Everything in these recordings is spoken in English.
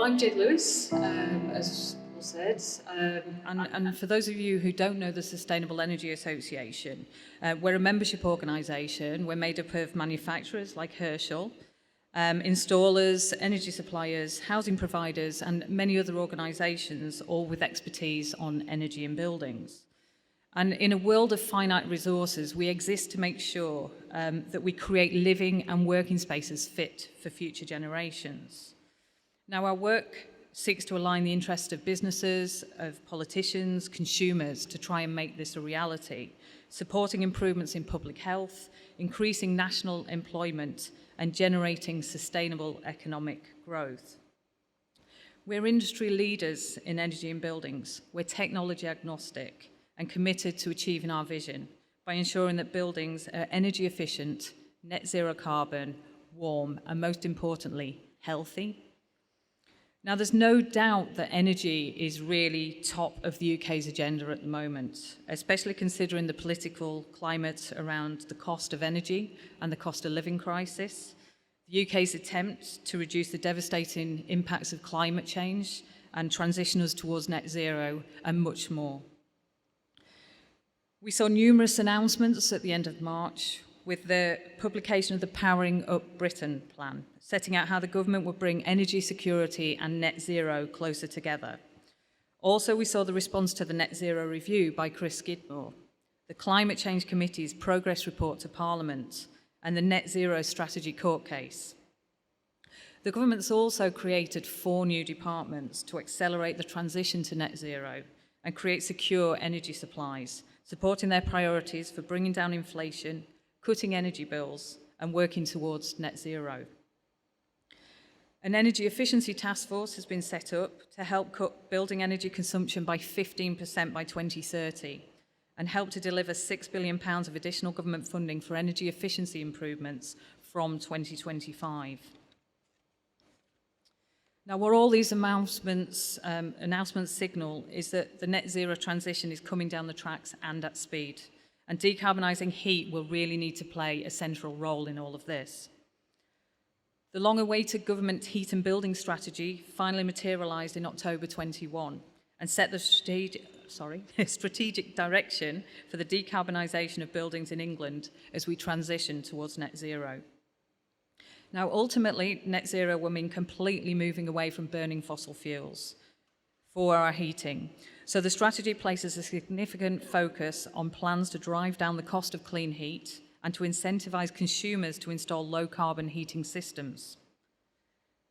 I'm Jade Lewis, as Paul said. And for those of you who don't know the Sustainable Energy Association, we're a membership organisation. We're made up of manufacturers like Herschel, installers, energy suppliers, housing providers, and many other organisations, all with expertise on energy and buildings. And in a world of finite resources, we exist to make sure that we create living and working spaces fit for future generations. Now, our work seeks to align the interests of businesses, of politicians, consumers to try and make this a reality, supporting improvements in public health, increasing national employment, and generating sustainable economic growth. We're industry leaders in energy and buildings. We're technology agnostic and committed to achieving our vision by ensuring that buildings are energy efficient, net zero carbon, warm, and most importantly, healthy. Now, there's no doubt that energy is really top of the UK's agenda at the moment, especially considering the political climate around the cost of energy and the cost of living crisis, the UK's attempt to reduce the devastating impacts of climate change and transition us towards net zero, and much more. We saw numerous announcements at the end of March with the publication of the Powering Up Britain plan, setting out how the government would bring energy security and net zero closer together. Also, we saw the response to the Net Zero Review by Chris Skidmore, the Climate Change Committee's progress report to Parliament, and the Net Zero Strategy court case. The government's also created 4 new departments to accelerate the transition to net zero and create secure energy supplies, supporting their priorities for bringing down inflation, cutting energy bills, and working towards net zero. An energy efficiency task force has been set up to help cut building energy consumption by 15% by 2030 and help to deliver £6 billion of additional government funding for energy efficiency improvements from 2025. Now, what all these announcements signal is that the net zero transition is coming down the tracks and at speed, and decarbonising heat will really need to play a central role in all of this. The long-awaited government heat and building strategy finally materialised in October 21 and set the strategic direction for the decarbonisation of buildings in England as we transition towards net zero. Now, ultimately, net zero will mean completely moving away from burning fossil fuels for our heating. So the strategy places a significant focus on plans to drive down the cost of clean heat and to incentivise consumers to install low-carbon heating systems.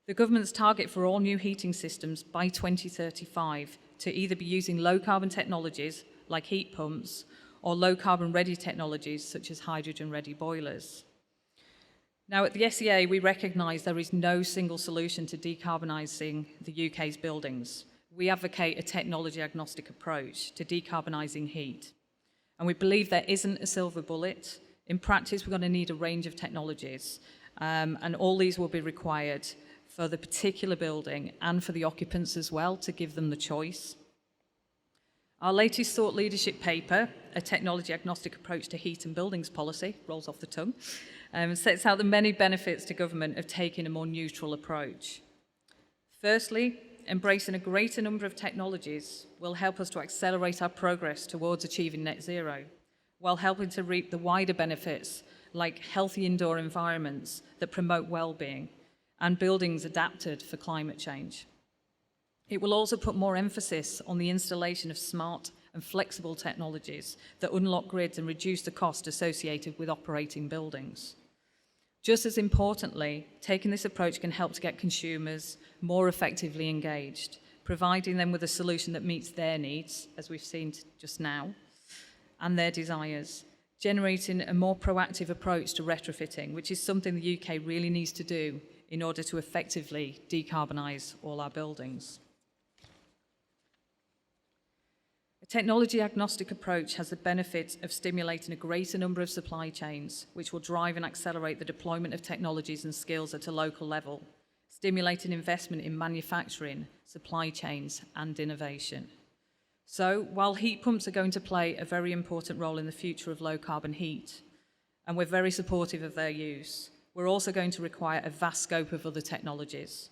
The government's target for all new heating systems by 2035 to either be using low-carbon technologies like heat pumps or low-carbon-ready technologies such as hydrogen-ready boilers. Now, at the SEA, we recognise there is no single solution to decarbonising the UK's buildings. We advocate a technology-agnostic approach to decarbonising heat. And we believe there isn't a silver bullet. In practice, we're going to need a range of technologies, and all these will be required for the particular building and for the occupants as well to give them the choice. Our latest thought leadership paper, A Technology-Agnostic Approach to Heat and Buildings Policy, rolls off the tongue, sets out the many benefits to government of taking a more neutral approach. Firstly, embracing a greater number of technologies will help us to accelerate our progress towards achieving net zero, while helping to reap the wider benefits like healthy indoor environments that promote well-being and buildings adapted for climate change. It will also put more emphasis on the installation of smart and flexible technologies that unlock grids and reduce the cost associated with operating buildings. Just as importantly, taking this approach can help to get consumers more effectively engaged, providing them with a solution that meets their needs, as we've seen just now, and their desires, generating a more proactive approach to retrofitting, which is something the UK really needs to do in order to effectively decarbonise all our buildings. A technology-agnostic approach has the benefit of stimulating a greater number of supply chains, which will drive and accelerate the deployment of technologies and skills at a local level, stimulating investment in manufacturing, supply chains, and innovation. So, while heat pumps are going to play a very important role in the future of low-carbon heat, and we're very supportive of their use, we're also going to require a vast scope of other technologies,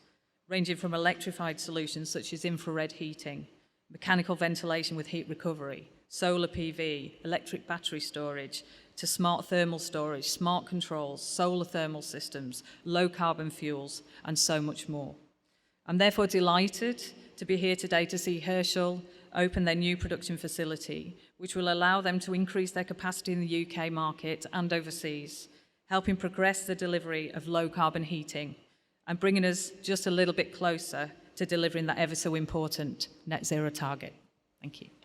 ranging from electrified solutions such as infrared heating, mechanical ventilation with heat recovery, solar PV, electric battery storage, to smart thermal storage, smart controls, solar thermal systems, low carbon fuels, and so much more. I'm therefore delighted to be here today to see Herschel open their new production facility, which will allow them to increase their capacity in the UK market and overseas, helping progress the delivery of low carbon heating and bringing us just a little bit closer to delivering that ever so important net zero target. Thank you.